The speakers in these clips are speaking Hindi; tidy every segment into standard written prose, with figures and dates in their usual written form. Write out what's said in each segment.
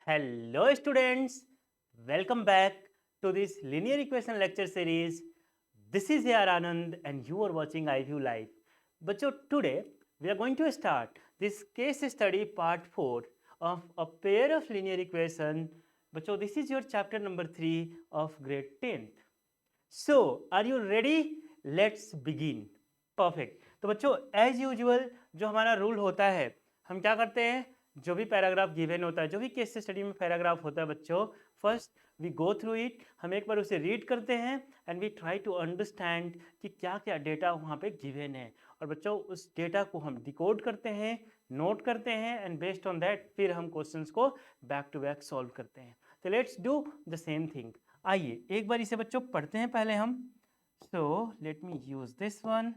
Hello students, welcome back to this linear equation lecture series. This is AR Anand and you are watching iView Live. Bachcho, today we are going to start this case study part 4 of a pair of linear equation. Bachcho, this is your chapter number 3 of grade 10th. So, are you ready? Let's begin. Perfect. तो बच्चों एज यूजुअल जो हमारा रूल होता है, हम क्या करते हैं, जो भी पैराग्राफ गिवन होता है, जो भी केस स्टडी में पैराग्राफ होता है बच्चों, first we go through it, हम एक बार उसे रीड करते हैं and we try to understand कि क्या क्या डेटा वहाँ पे गिवन है, और बच्चों उस डेटा को हम डिकोड करते हैं, नोट करते हैं एंड बेस्ड ऑन दैट फिर हम क्वेश्चंस को बैक टू बैक सॉल्व करते हैं। तो let's do the same thing. आइए एक बार इसे बच्चों पढ़ते हैं पहले हम। So let me use this one.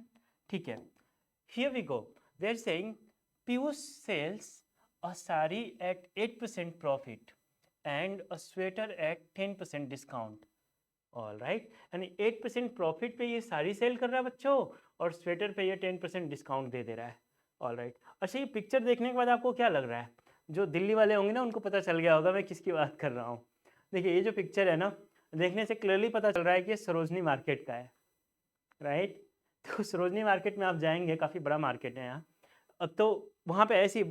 ठीक है, here we go. They're saying Piyush sells a sari at 8% profit and a sweater at 10% discount. All right, यानी 8% प्रॉफिट पे ये साड़ी सेल कर रहा है बच्चों, और स्वेटर पे ये 10% डिस्काउंट दे दे रहा है। ऑल राइट, अच्छा ये पिक्चर देखने के बाद आपको क्या लग रहा है? जो दिल्ली वाले होंगे ना उनको पता चल गया होगा मैं किसकी बात कर रहा हूँ। देखिए ये जो पिक्चर है ना, देखने से क्लियरली पता चल रहा है कि ये सरोजनी मार्केट का है, राइट। तो सरोजनी मार्केट में आप जाएंगे, काफ़ी बड़ा मार्केट है यहाँ। अब तो वहाँ पे ऐसी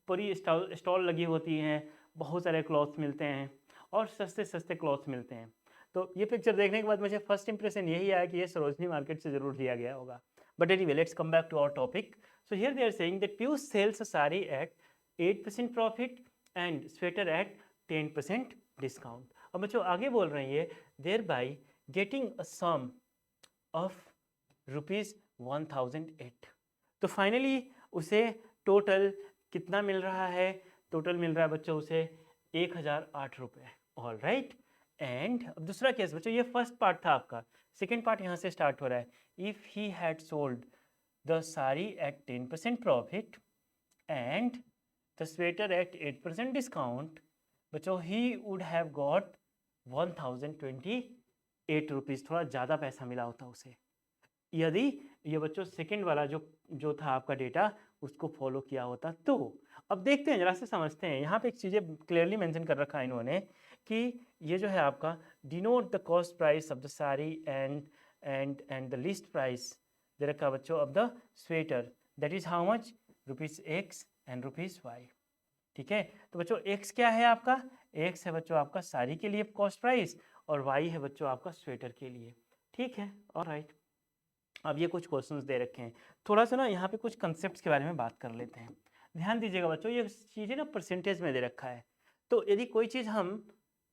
पूरी स्टॉल लगी होती हैं, बहुत सारे क्लॉथ्स मिलते हैं और सस्ते सस्ते क्लॉथ्स मिलते हैं। तो ये पिक्चर देखने के बाद मुझे फर्स्ट इंप्रेशन यही आया कि ये सरोजनी मार्केट से ज़रूर लिया गया होगा। But anyway let's come back to our topic. So here they are saying that Piyush sells a sari at 8% profit and sweater at 10% discount. अब बच्चों आगे बोल रहे हैं ये, there by getting a sum of ₹1008। तो फाइनली उसे टोटल कितना मिल रहा है? टोटल मिल रहा है बच्चों उसे 1008 रुपये। ऑल राइट, एंड अब दूसरा केस बच्चों, ये फर्स्ट पार्ट था आपका, सेकेंड पार्ट यहाँ से स्टार्ट हो रहा है। If he had sold the sari at 10% profit and the sweater at 8% discount, बच्चों he would have got 1028 rupees, थोड़ा ज़्यादा पैसा मिला होता उसे यदि ये बच्चों सेकंड वाला जो जो था आपका डेटा उसको फॉलो किया होता। तो अब देखते हैं, जरा से समझते हैं। यहाँ पे एक चीज़ें क्लियरली मेंशन कर रखा है इन्होंने कि ये जो है आपका denote the cost price of the sari and the list price दे रखा बच्चों of the sweater, that is how much, ₹X and ₹Y। ठीक है, तो बच्चों एक्स क्या है आपका? एक्स है बच्चों आपका साड़ी के लिए कॉस्ट प्राइस, और वाई है बच्चों आपका स्वेटर के लिए। ठीक है, ऑलराइट। अब ये कुछ क्वेश्चंस दे रखे हैं, थोड़ा सा ना यहाँ पे कुछ कंसेप्ट्स के बारे में बात कर लेते हैं। ध्यान दीजिएगा बच्चों, ये चीज़ें ना परसेंटेज में दे रखा है। तो यदि कोई चीज़ हम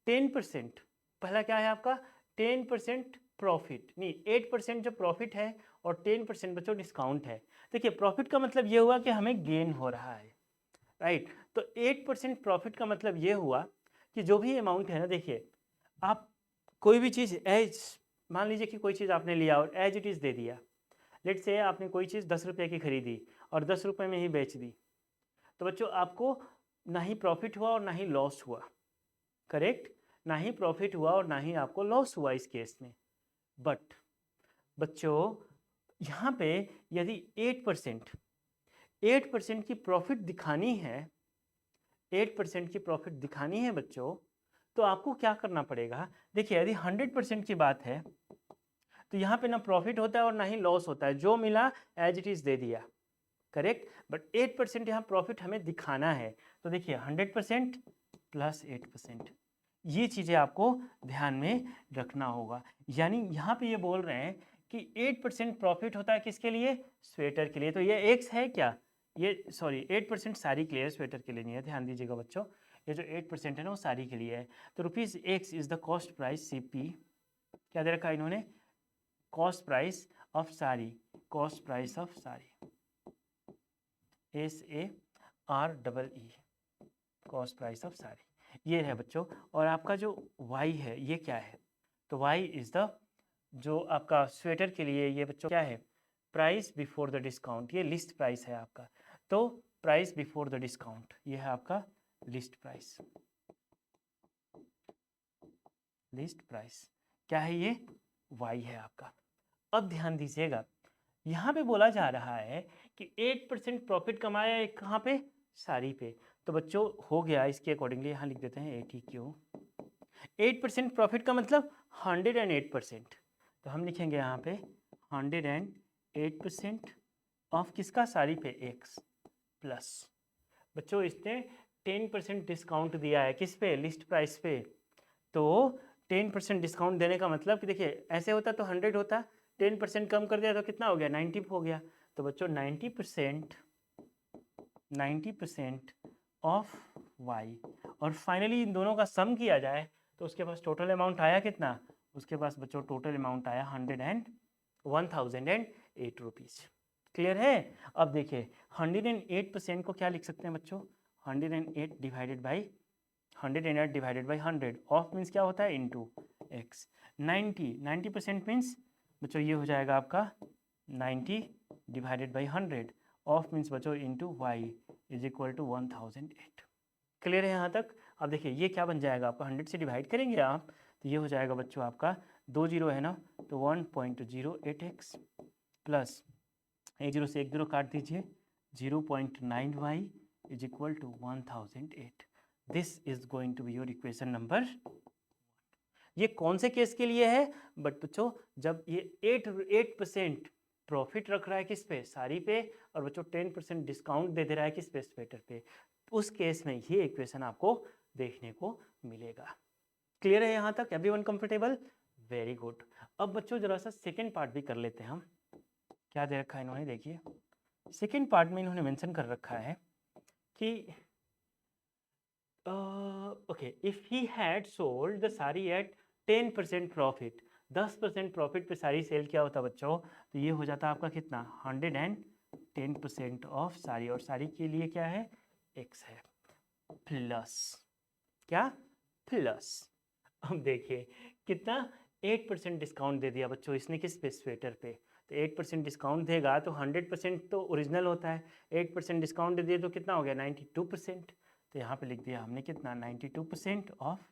10%, पहला क्या है आपका 10% प्रॉफिट, नहीं 8% जो प्रॉफिट है और 10% बच्चों डिस्काउंट है। देखिए प्रॉफिट का मतलब ये हुआ कि हमें गेन हो रहा है, राइट। तो 8% प्रॉफिट का मतलब ये हुआ कि जो भी अमाउंट है ना, देखिए आप कोई भी चीज़ एज, मान लीजिए कि कोई चीज़ आपने लिया और एज इट इज़ दे दिया। लेट से आपने कोई चीज़ 10 रुपये की खरीदी और 10 रुपये में ही बेच दी, तो बच्चों आपको ना ही प्रॉफिट हुआ और ना ही लॉस हुआ, करेक्ट। ना ही प्रॉफिट हुआ और ना ही आपको लॉस हुआ इस केस में। बट बच्चों यहाँ पे यदि 8% की प्रॉफिट दिखानी है, 8% की प्रॉफिट दिखानी है बच्चों, तो आपको क्या करना पड़ेगा? देखिए यदि 100% की बात है तो यहाँ पे ना प्रॉफिट होता है और ना ही लॉस होता है, जो मिला एज इट इज़ दे दिया, करेक्ट। बट 8% यहाँ प्रॉफिट हमें दिखाना है, तो देखिए 100% प्लस 8%, ये चीज़ें आपको ध्यान में रखना होगा। यानी यहाँ पे ये बोल रहे हैं कि 8% प्रॉफिट होता है किसके लिए? स्वेटर के लिए। तो ये एक्स है क्या? ये सॉरी 8% साड़ी के लिए, स्वेटर के लिए नहीं है, ध्यान दीजिएगा बच्चों। ये जो 8% है ना वो साड़ी के लिए है। तो ₹X is the cost price, CP क्या दे रखा है इन्होंने? Cost price of sari, cost price of sari, SAREE, cost price of sari, ये है बच्चों। और आपका जो Y है ये क्या है? तो Y इज़ द, जो आपका स्वेटर के लिए ये बच्चों क्या है? प्राइस बिफोर द डिस्काउंट, ये लिस्ट प्राइस है आपका। तो प्राइस बिफोर द डिस्काउंट ये है आपका लिस्ट प्राइस, लिस्ट प्राइस क्या है ये? Y है आपका। अब ध्यान दीजिएगा, यहाँ पे बोला जा रहा है कि 8% प्रॉफिट कमाया है कहाँ पे? सारी पे। तो बच्चों हो गया, इसके अकॉर्डिंगली यहाँ लिख देते हैं ATQ। 8% प्रॉफिट का मतलब 108%। तो हम लिखेंगे यहाँ पे 108% ऑफ किसका, सारी पे एक्स, प्लस बच्चों इसने 10% डिस्काउंट दिया है किस पे, लिस्ट प्राइस पे। तो 10% डिस्काउंट देने का मतलब कि देखिए ऐसे होता तो 100 होता, 10% कम कर दिया तो कितना हो गया, 90 हो गया। तो बच्चों 90% ऑफ वाई, और फाइनली इन दोनों का सम किया जाए तो उसके पास टोटल अमाउंट आया कितना, उसके पास बच्चों टोटल अमाउंट आया 1008 रुपीज़। क्लियर है। अब देखिए 108% को क्या लिख सकते हैं बच्चों, 108 डिवाइडेड बाई 100 ऑफ मीन्स क्या होता है, इंटू एक्स। 90% मीन्स बच्चों ये हो जाएगा आपका 90 डिवाइडेड बाई 100 ऑफ मीन्स बच्चों into y is equal to 1008। Clear है यहाँ तक। अब देखिए ये क्या बन जाएगा आपका, 100 से डिवाइड करेंगे आप तो ये हो जाएगा बच्चों आपका 2 जीरो है ना, तो 1.08x प्लस 1 जीरो से 1 जीरो काट दीजिए, 0.9y is equal to 1008। This is going to be your equation number. ये कौन से केस के लिए है, बट बच्चों जब ये 8% प्रॉफिट रख रहा है किस पे, सारी पे, और बच्चों 10% डिस्काउंट दे दे रहा है किस पे, स्वेटर पे, उस केस में ये इक्वेशन आपको देखने को मिलेगा। क्लियर है यहाँ तक, एवरीवन कंफर्टेबल, वेरी गुड। अब बच्चों जरा सा सेकेंड पार्ट भी कर लेते हैं हम। क्या दे रखा है इन्होंने, देखिए सेकेंड पार्ट में इन्होंने मेंशन कर रखा है कि okay, if he had sold the sari at 10% profit, 10% profit पे साड़ी सेल किया होता बच्चों, तो ये हो जाता आपका कितना, 110% ऑफ साड़ी, और साड़ी के लिए क्या है, एक्स है, प्लस क्या, प्लस। अब देखिए कितना, 8% डिस्काउंट दे दिया बच्चों इसने किस पे, स्वेटर पे। तो 8% डिस्काउंट देगा तो 100% तो ओरिजिनल होता है, 8% डिस्काउंट दे दिया तो कितना हो गया, 92%। तो यहाँ पे लिख दिया हमने कितना, 92% ऑफ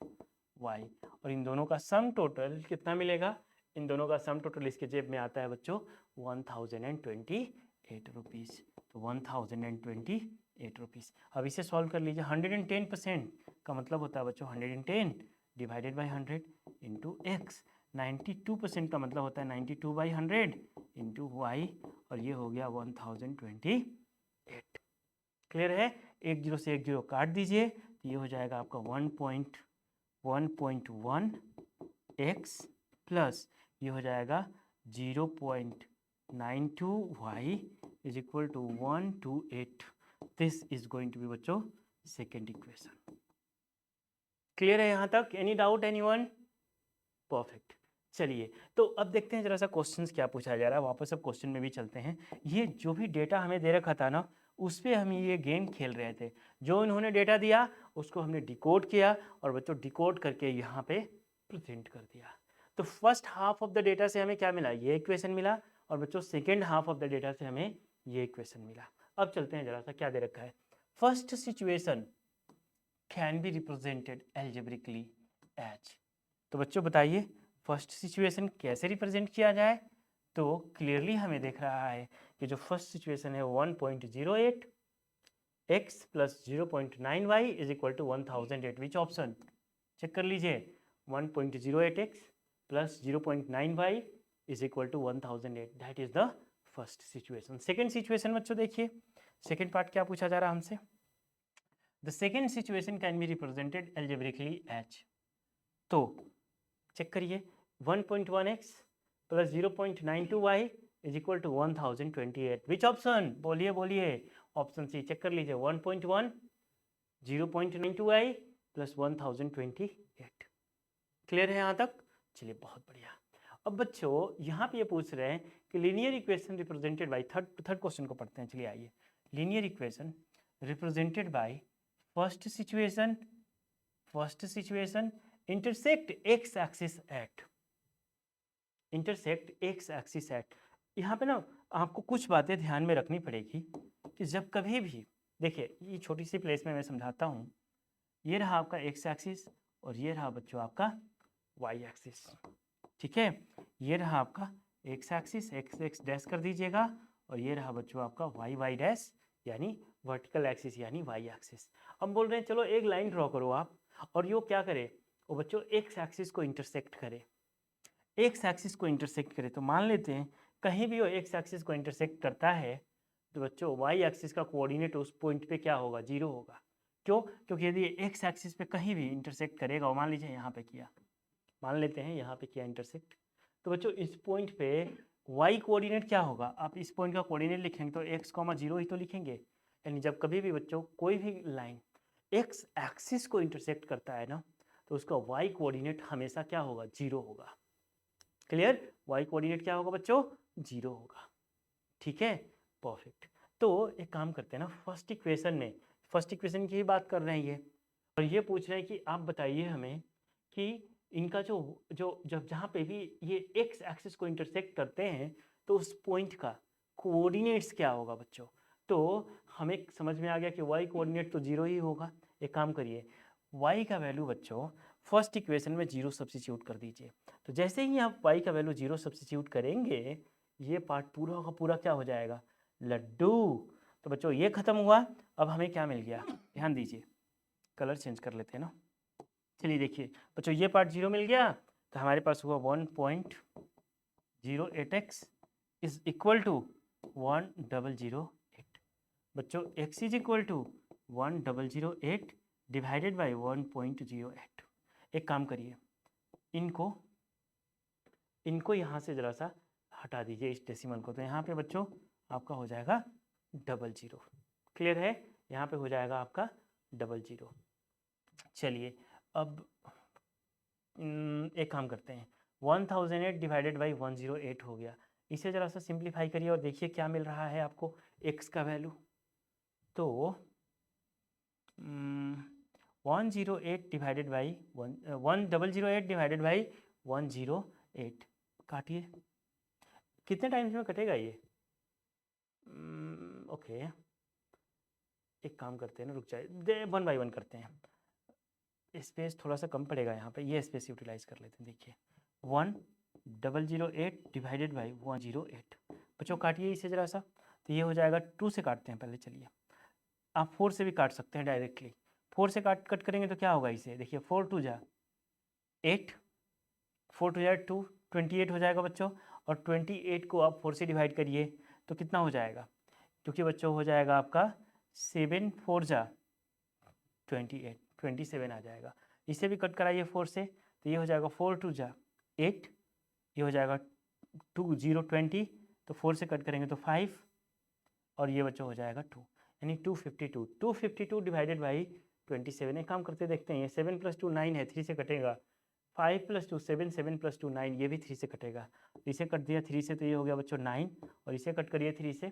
वाई, और इन दोनों का सम टोटल कितना मिलेगा, इन दोनों का सम टोटल इसके जेब में आता है बच्चों 1028 रुपीज़। तो 1028 रुपीज़। अब इसे सॉल्व कर लीजिए, 110% का मतलब होता है बच्चों 110 डिवाइडेड बाई 100 इंटू एक्स, 92% का मतलब होता है 92/100 इंटू वाई, और ये हो गया 1028। क्लियर है। 1 जीरो से 1 जीरो काट दीजिए तो ये हो जाएगा आपका 1.1 एक्स प्लस ये हो जाएगा 0.92 y is equal to 128। This is going to be बच्चों सेकेंड इक्वेशन। क्लियर है यहाँ तक, एनी डाउट एनीवन, परफेक्ट। चलिए तो अब देखते हैं जरा सा क्वेश्चंस क्या पूछा जा रहा है, वापस अब क्वेश्चन में भी चलते हैं। ये जो भी डेटा हमें दे रखा था ना, उस पर हम ये गेम खेल रहे थे। जो इन्होंने डेटा दिया उसको हमने डिकोड किया, और बच्चों डिकोड करके यहाँ पे प्रेजेंट कर दिया। तो first half of the data से हमें क्या मिला, ये इक्वेशन मिला, और बच्चों second half of the data से हमें ये इक्वेशन मिला। अब चलते हैं जरा सा क्या दे रखा है। First situation can be represented algebraically as. तो बच्चों बताइए फर्स्ट सिचुएशन कैसे रिप्रेजेंट किया जाए। तो क्लियरली हमें देख रहा है कि जो फर्स्ट सिचुएशन है 1.08 x plus 0.9 y is equal to 1008। Which option, check कर लीजिए, 1.08 x plus 0.9 y is equal to 1008, that is the first situation. Second situation बच्चों देखिए, सेकेंड पार्ट क्या पूछा जा रहा है हमसे, the second situation can be represented algebraically as. तो चेक करिए, 1.1x plus 0.92y is equal to 1028। Which option, बोलिए बोलिए, ऑप्शन सी। चेक कर लीजिए, 1.1 0.92y प्लस 1028। क्लियर है यहाँ तक, चलिए बहुत बढ़िया। अब बच्चों यहाँ पे ये पूछ रहे हैं कि linear equation represented bye, third question को पढ़ते हैं, चलिए आइए। Linear equation represented by first situation intersect x axis at, intersect x axis at। यहाँ पे ना आपको कुछ बातें ध्यान में रखनी पड़ेगी कि जब कभी भी देखिए, ये छोटी सी प्लेस में मैं समझाता हूँ। ये रहा आपका x एक्सिस और ये रहा बच्चों आपका y एक्सिस, ठीक है। ये रहा आपका x एक्सिस, x डैश कर दीजिएगा, और ये रहा बच्चों आपका y डैश यानी वर्टिकल एक्सिस यानी वाई एक्सिस। हम बोल रहे हैं चलो एक लाइन ड्रॉ करो आप, और यो क्या करे, वो बच्चों एक्स एक्सिस को इंटरसेक्ट करे। एक्स एक्सिस को इंटरसेक्ट करे तो मान लेते हैं कहीं भी वो एक्स एक्सिस को इंटरसेक्ट करता है तो बच्चों वाई एक्सिस का कोऑर्डिनेट उस पॉइंट पे क्या होगा, जीरो होगा। क्यों? क्योंकि यदि एक्स एक्सिस पे कहीं भी इंटरसेक्ट करेगा, मान लीजिए यहाँ पे किया, मान लेते हैं यहाँ पे किया इंटरसेक्ट, तो बच्चों इस पॉइंट पे वाई कोऑर्डिनेट क्या होगा, आप इस पॉइंट का कोऑर्डिनेट लिखेंगे तो एक्स कॉमा जीरो ही तो लिखेंगे। यानी जब कभी भी बच्चों कोई भी लाइन एक्स एक्सिस को इंटरसेक्ट करता है ना, तो उसका वाई कोऑर्डिनेट हमेशा क्या होगा, जीरो होगा। क्लियर? वाई कोऑर्डिनेट क्या होगा बच्चों, जीरो होगा। ठीक है, परफेक्ट। तो एक काम करते हैं ना, फर्स्ट इक्वेशन की ही बात कर रहे हैं ये, और ये पूछ रहे हैं कि आप बताइए हमें कि इनका जो जो जब जहाँ पे भी ये एक्स एक्सिस को इंटरसेक्ट करते हैं तो उस पॉइंट का कोऑर्डिनेट्स क्या होगा बच्चों। तो हमें समझ में आ गया कि वाई कोऑर्डिनेट तो जीरो ही होगा। एक काम करिए, वाई का वैल्यू बच्चों फर्स्ट इक्वेशन में जीरो सब्स्टिट्यूट कर दीजिए। तो जैसे ही आप वाई का वैल्यू जीरो सब्स्टिट्यूट करेंगे, ये पार्ट पूरा का पूरा क्या हो जाएगा, लड्डू। तो बच्चों ये खत्म हुआ। अब हमें क्या मिल गया, ध्यान दीजिए, कलर चेंज कर लेते हैं ना। चलिए देखिए बच्चों, ये पार्ट जीरो मिल गया, तो हमारे पास हुआ 1.08x इज इक्वल टू 1008। बच्चों x is equal to 1008 divided by 1.08। एक काम करिए, इनको यहाँ से ज़रा सा हटा दीजिए इस डेसिमल को, तो यहाँ पे बच्चों आपका हो जाएगा 00। क्लियर है? यहाँ पे हो जाएगा आपका 00। चलिए अब एक काम करते हैं, 1008 डिवाइडेड बाई 108 हो गया। इसे ज़रा सा सिंप्लीफाई करिए और देखिए क्या मिल रहा है आपको x का वैल्यू। तो 108 डिवाइडेड बाई 1008 डिवाइडेड बाई 108, काटिए। कितने टाइम्स में कटेगा ये? ओके, एक काम करते हैं ना, रुक जाए, 1 बाई 1 करते हैं। स्पेस थोड़ा सा कम पड़ेगा यहाँ पे, ये स्पेस यूटिलाइज कर लेते हैं। देखिए 1008 डिवाइडेड बाई 108, बच्चों काटिए इसे ज़रा सा। तो ये हो जाएगा, 2 से काटते हैं पहले। चलिए, आप 4 से भी काट सकते हैं डायरेक्टली। 4 से कट करेंगे तो क्या होगा इसे, देखिए 4 2 जा 8, 4 2 जा 2, 28 हो जाएगा बच्चों। और 28 को आप 4 से डिवाइड करिए तो कितना हो जाएगा, क्योंकि बच्चों हो जाएगा आपका 7 4 जा 28, 27 आ जाएगा। इसे भी कट कराइए 4 से, तो ये हो जाएगा 4 2 जा 8, ये हो जाएगा 2 0 20, तो 4 से कट करेंगे तो 5, और ये बच्चों हो जाएगा 2, यानी 252 डिवाइडेड बाई 27। एक काम करते देखते हैं, ये 7 + 2 9 है, 3 से कटेगा। 5 + 2 7, 7 + 2 9, ये भी 3 से कटेगा। तो इसे कट दिया 3 से, तो ये हो गया बच्चों 9, और इसे कट करिए 3 से,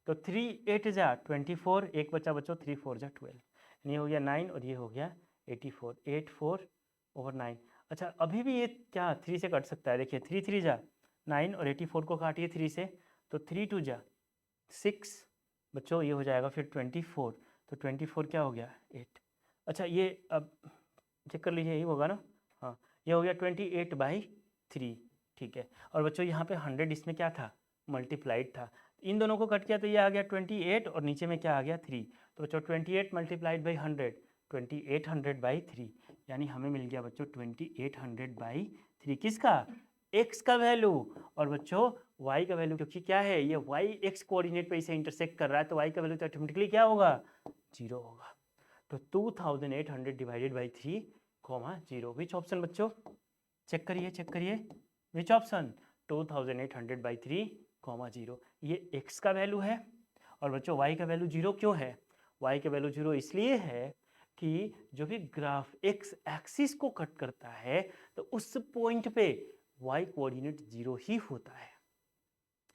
तो 3 8 जा 24, एक बच्चा बच्चों 3 4 जा 12, ये हो गया 9 और ये हो गया 84, 84/9। अच्छा, अभी भी ये क्या 3 से कट सकता है, देखिए 3 3 जा 9 और 84 को काटिए 3 से, तो 3 2 जा 6 बच्चों, ये हो जाएगा फिर 24, तो 24 क्या हो गया 8। अच्छा, ये अब चेक कर लीजिए, यही होगा ना, हाँ, ये हो गया 28/3। ठीक है, और बच्चों यहाँ पे 100 इसमें क्या था, मल्टीप्लाइड था। इन दोनों को कट किया तो ये आ गया 28, और नीचे में क्या आ गया 3। तो बच्चों 28 मल्टीप्लाइड बाई 100, 2800/3, यानी हमें मिल गया बच्चों 2800/3। किसका? x का वैल्यू। और बच्चों y का वैल्यू, क्योंकि क्या है, ये y x कोऑर्डिनेट पे इसे इंटरसेक्ट कर रहा है, तो y का वैल्यू तो ऑटोमेटिकली क्या होगा, 0 होगा। तो 2800 डिवाइडेड बाई 3, 0। विच ऑप्शन बच्चों, चेक करिए विच ऑप्शन, 2800/3, 0। ये x का वैल्यू है। और बच्चों y का वैल्यू 0 क्यों है? y का वैल्यू 0 इसलिए है कि जो भी ग्राफ x एक्सिस को कट करता है तो उस पॉइंट पे y कोऑर्डिनेट 0 ही होता है।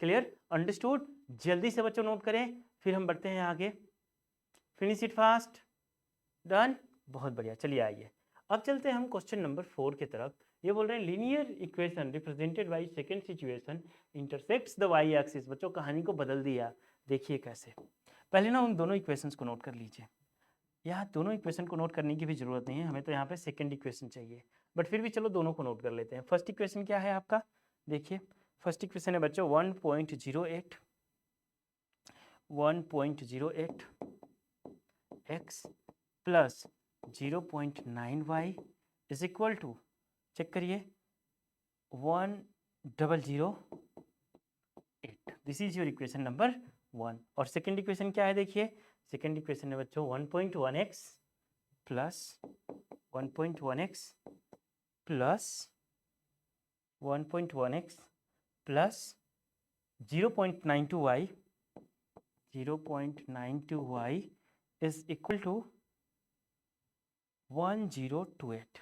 क्लियर? अंडरस्टूड? जल्दी से बच्चों नोट करें, फिर हम बढ़ते हैं आगे। Finish it fast. डन? बहुत बढ़िया। चलिए आइए, अब चलते हैं हम क्वेश्चन नंबर 4 की तरफ। ये बोल रहे हैं linear equation represented by second situation intersects the y axis. बच्चों कहानी को बदल दिया, देखिए कैसे। पहले ना उन दोनों इक्वेशंस को नोट कर लीजिए। यहाँ दोनों इक्वेशन को नोट करने की भी जरूरत नहीं है, हमें तो यहाँ पे सेकंड इक्वेशन चाहिए, बट फिर भी चलो दोनों को नोट कर लेते हैं। फर्स्ट इक्वेशन क्या है आपका, देखिए फर्स्ट इक्वेशन है बच्चों 1.08 x plus 0.9y is equal to, check करिए, 1008। This is your equation number 1। और सेकेंड इक्वेशन क्या है देखिए, सेकेंड इक्वेशन है बच्चों 1.1x plus 1.1x plus 1.1x plus 0.92y, 0.92y is equal to 1028,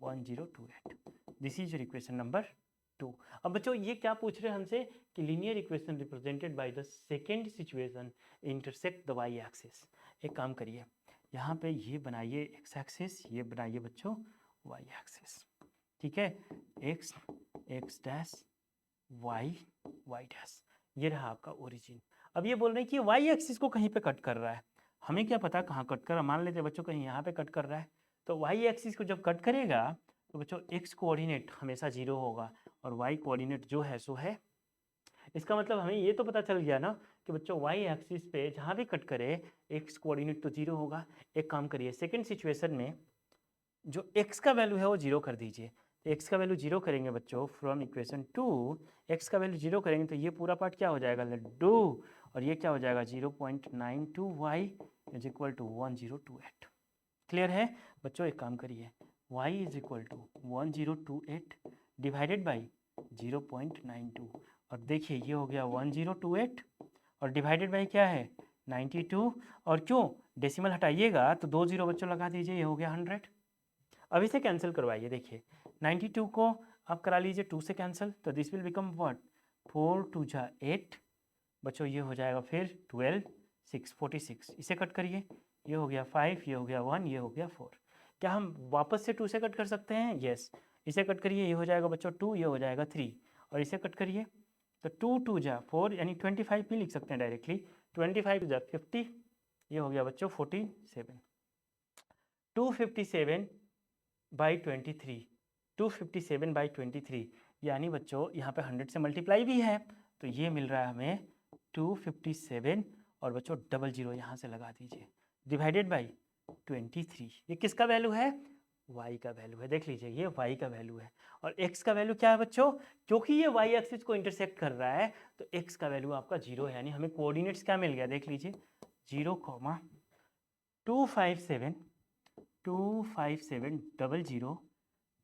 1028। This is your equation number 2। अब बच्चों ये क्या पूछ रहे हैं हमसे कि linear equation represented by the second situation intersect the y axis. एक काम करिए, यहाँ पे ये बनाइए एक्स एक्सिस, ये बनाइए बच्चों वाई एक्सिस, ठीक है, x x dash y y dash, ये रहा आपका ओरिजिन। अब ये बोल रहे हैं कि वाई एक्सिस को कहीं पे कट कर रहा है, हमें क्या पता कहाँ कट कर रहा है, मान लेते हैं बच्चों कहीं यहाँ पे कट कर रहा है, तो वाई एक्सिस को जब कट करेगा तो बच्चों एक्स कोऑर्डिनेट हमेशा 0 होगा और वाई कोऑर्डिनेट जो है सो है। इसका मतलब हमें ये तो पता चल गया ना कि बच्चों वाई एक्सिस पे जहाँ भी कट करे एक्स कोऑर्डिनेट तो 0 होगा। एक काम करिए, सेकेंड सिचुएशन में जो एक्स का वैल्यू है वो 0 कर दीजिए, तो एक्स का वैल्यू 0 करेंगे बच्चों फ्रॉम इक्वेशन 2, एक्स का वैल्यू 0 करेंगे तो ये पूरा पार्ट क्या हो जाएगा, लड्डू, और ये क्या हो जाएगा 0.92y is equal to 1028। Clear है बच्चों? एक काम करिए, y is equal to 1028 divided by 0.92, और देखिए ये हो गया 1028 और डिवाइडेड बाई क्या है 92, और क्यों डेसिमल हटाइएगा तो 2 0 बच्चों लगा दीजिए, ये हो गया 100। अब इसे कैंसिल करवाइए, देखिए 92 को आप करा लीजिए 2 से कैंसिल, तो दिस विल बिकम व्हाट, 4 2 जा 8 बच्चों, ये हो जाएगा फिर 12 6 46, इसे कट करिए, ये हो गया 5, ये हो गया 1, ये हो गया 4। क्या हम वापस से 2 से कट कर सकते हैं? यस, इसे कट करिए, ये हो जाएगा बच्चों 2, ये हो जाएगा 3, और इसे कट करिए तो 2 2 जा 4 यानी 25 भी लिख सकते हैं डायरेक्टली, 25 जा 50, ये हो गया बच्चों 47, 257 बाई 23, 257 बाई 23 यानी बच्चों यहाँ पे 100 से मल्टीप्लाई भी है, तो ये मिल रहा है हमें 257, और बच्चों डबल जीरो यहाँ से लगा दीजिए, डिवाइडेड बाई 23। ये किसका वैल्यू है? y का वैल्यू है, देख लीजिए ये y का वैल्यू है। और x का वैल्यू क्या है बच्चों? क्योंकि ये y एक्सिस को इंटरसेक्ट कर रहा है तो x का वैल्यू आपका 0 है, यानी हमें कोऑर्डिनेट्स क्या मिल गया, देख लीजिए 0,257 25700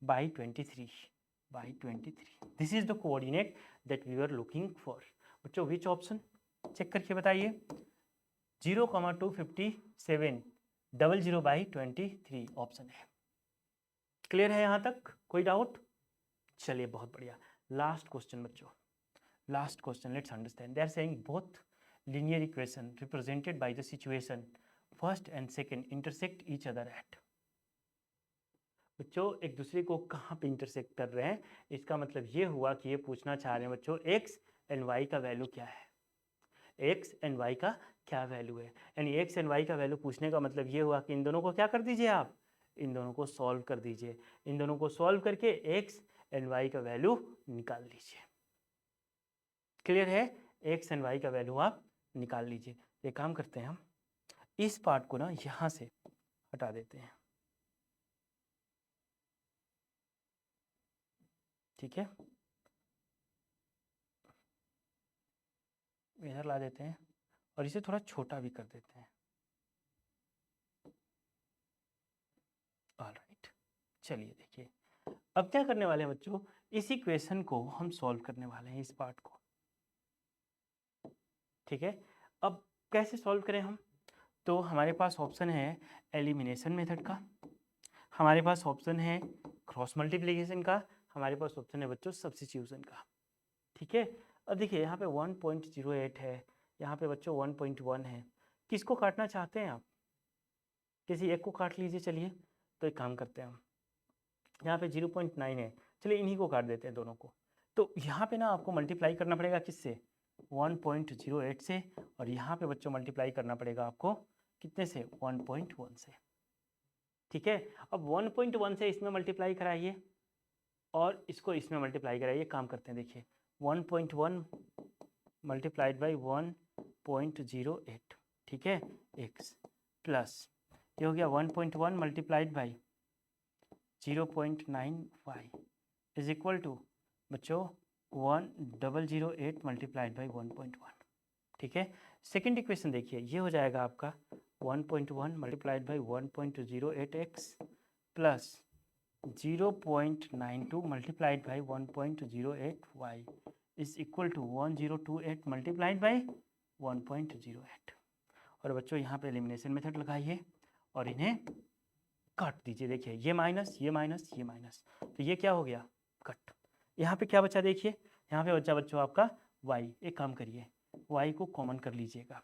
by 23 by 23, this is the coordinate that we were looking for। बच्चों which option, चेक करके बताइए, 0,25700 by 23 ऑप्शन है। क्लियर है यहाँ तक? कोई डाउट? चलिए बहुत बढ़िया। लास्ट क्वेश्चन बच्चों, last question, let's understand. They are saying both linear equation represented by the situation first and second intersect each other at. बच्चों एक दूसरे को कहाँ पे इंटरसेक्ट कर रहे हैं, इसका मतलब ये हुआ कि ये पूछना चाह रहे हैं बच्चों एक्स एंड वाई का वैल्यू क्या है, एक्स एंड वाई का क्या वैल्यू है। यानी एक्स एंड वाई का वैल्यू पूछने का मतलब ये हुआ कि इन दोनों को क्या कर दीजिए आप, इन दोनों को सॉल्व कर दीजिए, इन दोनों को सॉल्व करके एक्स एंड वाई का वैल्यू निकाल लीजिए। क्लियर है? एक्स एंड वाई का वैल्यू आप निकाल लीजिए। एक काम करते हैं हम, इस पार्ट को ना यहाँ से हटा देते हैं, ठीक है, इधर ला देते हैं और इसे थोड़ा छोटा भी कर देते हैं। ऑलराइट, चलिए देखिए अब क्या करने वाले हैं बच्चों, इस इक्वेशन को हम सॉल्व करने वाले हैं, इस पार्ट को, ठीक है। अब कैसे सॉल्व करें हम, तो हमारे पास ऑप्शन है एलिमिनेशन मेथड का, हमारे पास ऑप्शन है क्रॉस मल्टीप्लिकेशन का, हमारे पास ऑप्शन है बच्चों सब्स्टिट्यूशन का, ठीक है। अब देखिए यहाँ पे 1.08 है, यहाँ पे बच्चों 1.1 है, किसको काटना चाहते हैं आप, किसी एक को काट लीजिए। चलिए तो एक काम करते हैं हम, यहाँ पे 0.9 है, चलिए इन्हीं को काट देते हैं दोनों को। तो यहाँ पे ना आपको मल्टीप्लाई करना पड़ेगा किससे, 1.08 से, और यहाँ पे बच्चों मल्टीप्लाई करना पड़ेगा आपको कितने से, 1.1 से, ठीक है। अब 1.1 से इसमें मल्टीप्लाई कराइए और इसको इसमें मल्टीप्लाई कराइए। काम करते हैं, देखिए 1.1 मल्टीप्लाइड बाई 1.08, ठीक है, एक्स प्लस ये हो गया 1.1 multiplied by 0.95 is equal to बच्चों 1008 मल्टीप्लाइड बाई 1.1। ठीक है, सेकेंड इक्वेशन देखिए, ये हो जाएगा आपका 1.1 multiplied by 1.08x plus 0.92 multiplied by 1.08y is equal to 1028 multiplied by 1.08। और बच्चों यहाँ पे एलिमिनेशन मेथड लगाइए और इन्हें काट दीजिए। देखिए ये माइनस ये माइनस ये माइनस, तो ये क्या हो गया, कट। यहाँ पे क्या बचा, देखिए यहाँ पे बचा बच्चों आपका y। एक काम करिए, y को कॉमन कर लीजिएगा,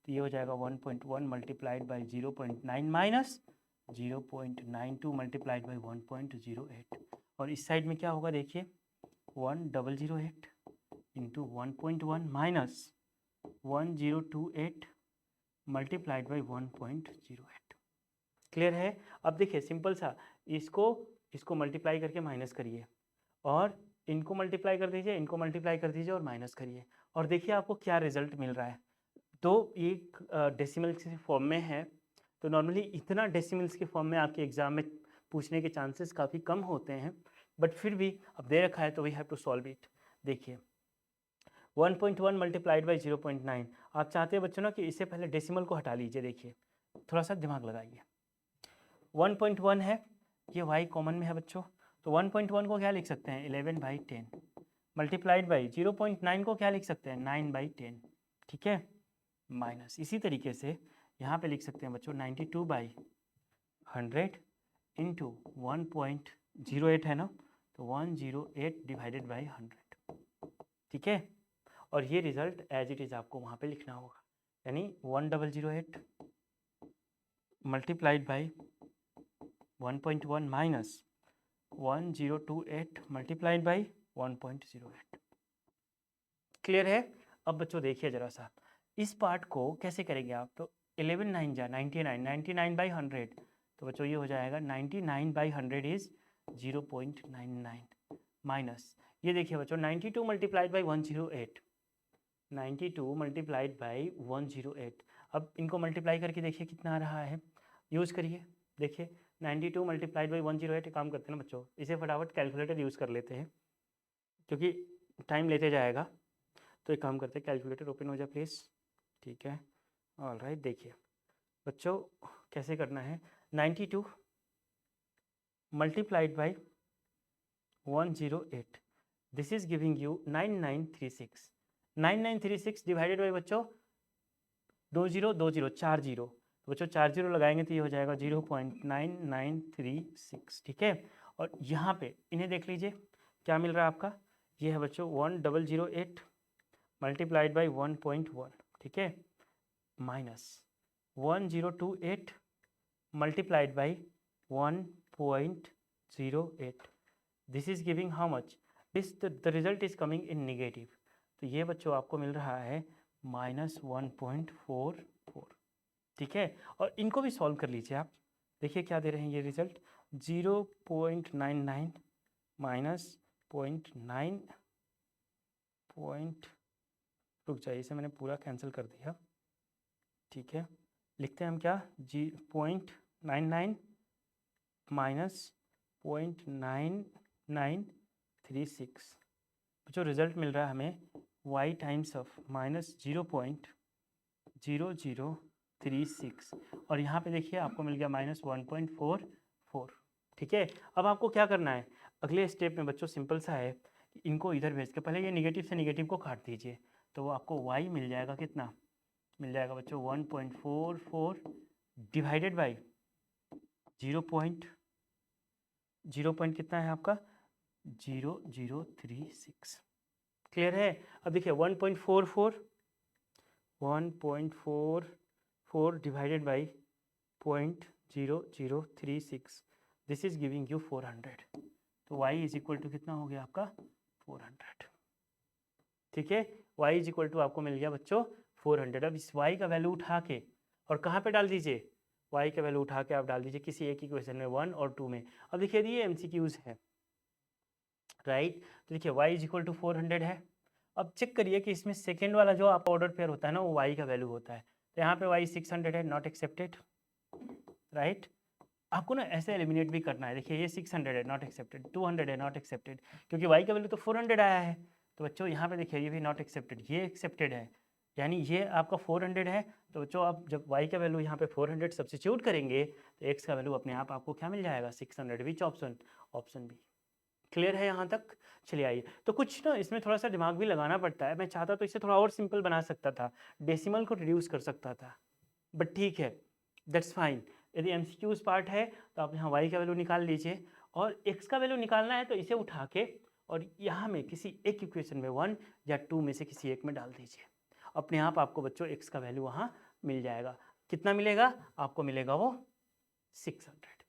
तो ये हो जाएगा 1.1 multiplied by 0.9 minus 0.92 multiplied by 1.08। और इस साइड में क्या होगा, देखिए 1008 into 1.1 minus 1028 multiplied by 1.08। Clear है। अब देखिए सिंपल सा, इसको मल्टीप्लाई करके माइनस करिए और इनको मल्टीप्लाई कर दीजिए, इनको मल्टीप्लाई कर दीजिए और माइनस करिए, और देखिए आपको क्या रिजल्ट मिल रहा है। तो एक डेसिमल के फॉर्म में है, तो नॉर्मली इतना डेसिमल्स के फॉर्म में आपके एग्जाम में पूछने के चांसेस काफ़ी कम होते हैं, बट फिर भी अब दे रखा है तो we have to solve it. देखिए 1.1 मल्टीप्लाइड बाई 0.9, आप चाहते हैं बच्चों ना कि इससे पहले डेसिमल को हटा लीजिए। देखिए थोड़ा सा दिमाग लगाइए, 1.1 है, ये y कॉमन में है बच्चों, तो 1.1 को क्या लिख सकते हैं 11/10 मल्टीप्लाइड बाई 0.9 को क्या लिख सकते हैं 9/10। ठीक है, माइनस इसी तरीके से यहाँ पे लिख सकते हैं बच्चों 92/100 इंटू 1.08 है ना, तो 108 डिवाइडेड बाई 100। ठीक है, और ये रिजल्ट एज इट इज़ आपको वहाँ पे लिखना होगा, यानी 1008 multiplied by 1.1 minus 1028 multiplied by 1.08। Clear है। अब बच्चों देखिए ज़रा सा, इस पार्ट को कैसे करेंगे आप, तो 11 9 जा 99, 99/100, तो बच्चों ये हो जाएगा 99/100 इज 0.99 माइनस, ये देखिए बच्चों 92 मल्टीप्लाइड बाई 108, 92 मल्टीप्लाइड बाई 108। अब इनको मल्टीप्लाई करके देखिए कितना आ रहा है, यूज़ करिए। देखिए 92 मल्टीप्लाइड बाई 108, काम करते हैं ना बच्चों, इसे फटाफट कैलकुलेटर यूज़ कर लेते हैं क्योंकि टाइम लेते जाएगा। तो एक काम करते हैं, कैलकुलेटर ओपन हो जाए प्लीज़। ठीक है, ऑल राइट। देखिए बच्चों कैसे करना है, 92 multiplied by 108, this is giving you 9936। 9936 divided by बच्चों 2020 4 जीरो, तो बच्चों 4 जीरो लगाएंगे तो ये हो जाएगा 0.9936। ठीक है, और यहाँ पे इन्हें देख लीजिए क्या मिल रहा है आपका, ये है बच्चों 1008 मल्टीप्लाइड बाई 1.1। ठीक है, minus 1028 multiplied by 1.08, this is giving how much, the result is coming in negative, तो ये बच्चों आपको मिल रहा है -1.44। ठीक है, और इनको भी सॉल्व कर लीजिए आप, देखिए क्या दे रहे हैं ये रिजल्ट, 0.99 माइनस 0.9 रुक जाइए, इसे मैंने पूरा कैंसिल कर दिया। ठीक है, लिखते हैं हम क्या, 0.99 माइनस 0.9936, जो रिजल्ट मिल रहा है हमें y टाइम्स ऑफ -0.0036, और यहाँ पे देखिए आपको मिल गया -1.44। ठीक है, अब आपको क्या करना है अगले स्टेप में बच्चों, सिंपल सा है, इनको इधर भेज के पहले ये निगेटिव से निगेटिव को काट दीजिए, तो वो आपको y मिल जाएगा, कितना मिल जाएगा बच्चों 1.44 डिवाइडेड बाई 0 पॉइंट कितना है आपका 0036। क्लियर है। अब देखिए 1.44 divided by 0.0036, this is giving you 400, तो y इज इक्वल टू कितना हो गया आपका 400। ठीक है, y इज इक्वल टू आपको मिल गया बच्चों 400। अब इस y का वैल्यू उठा के और कहाँ पे डाल दीजिए, y का वैल्यू उठा के आप डाल दीजिए किसी एक इक्वेशन में, 1 और 2 में। अब देखिए ये MCQs है, राइट, तो देखिए y इज इक्वल टू 400 है। अब चेक करिए कि इसमें सेकेंड वाला जो आपका ऑर्डर पेयर होता है ना, वो y का वैल्यू होता है, तो यहाँ पे y 600 है, नॉट एक्सेप्टेड। राइट। आपको ना ऐसे एलिमिनेट भी करना है। देखिए ये 600 है, नॉट एक्सेप्टेड, 200 है, नॉट एक्सेप्टेड, क्योंकि y का वैल्यू तो 400 आया है। तो बच्चों यहाँ पे देखिए ये भी नॉट एक्सेप्टेड, ये एक्सेप्टेड है, यानी ये आपका 400 है। तो बच्चों आप जब y का वैल्यू यहाँ पे 400 सब्स्टिट्यूट करेंगे तो x का वैल्यू अपने आप आपको क्या मिल जाएगा, 600, which option, option B. Clear है यहाँ तक? चलिए आइए, तो कुछ ना इसमें थोड़ा सा दिमाग भी लगाना पड़ता है। मैं चाहता तो इसे थोड़ा और सिंपल बना सकता था, डेसिमल को रिड्यूस कर सकता था, बट ठीक है, दैट्स फाइन। यदि एमसीक्यूज पार्ट है तो आप यहाँ y का वैल्यू निकाल लीजिए, और x का वैल्यू निकालना है तो इसे उठा के और यहाँ में किसी एक इक्वेशन में 1 या 2 में से किसी एक में डाल दीजिए। अपने आप आपको बच्चों x का वैल्यू वहाँ मिल जाएगा। कितना मिलेगा आपको? मिलेगा वो 600।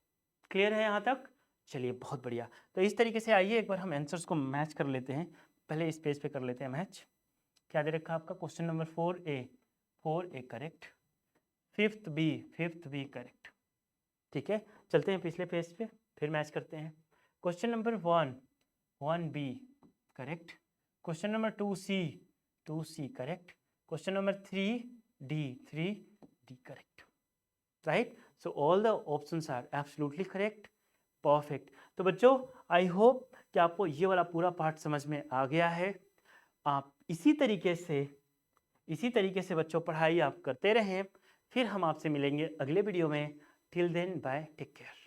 क्लियर है यहाँ तक? चलिए बहुत बढ़िया। तो इस तरीके से आइए एक बार हम आंसर्स को मैच कर लेते हैं। पहले इस पेज पे कर लेते हैं मैच। क्या दे रखा आपका? Question number 4A correct, fifth B correct. ठीक है, चलते हैं पिछले पेज पे, फिर मैच करते हैं। Question number 1B correct, question number 2C correct, question number 3D correct, right. So all the options are absolutely correct, perfect. तो बच्चों आई होप कि आपको ये वाला पूरा पार्ट समझ में आ गया है। आप इसी तरीके से बच्चों पढ़ाई आप करते रहें। फिर हम आपसे मिलेंगे अगले वीडियो में। Till then bye, take care.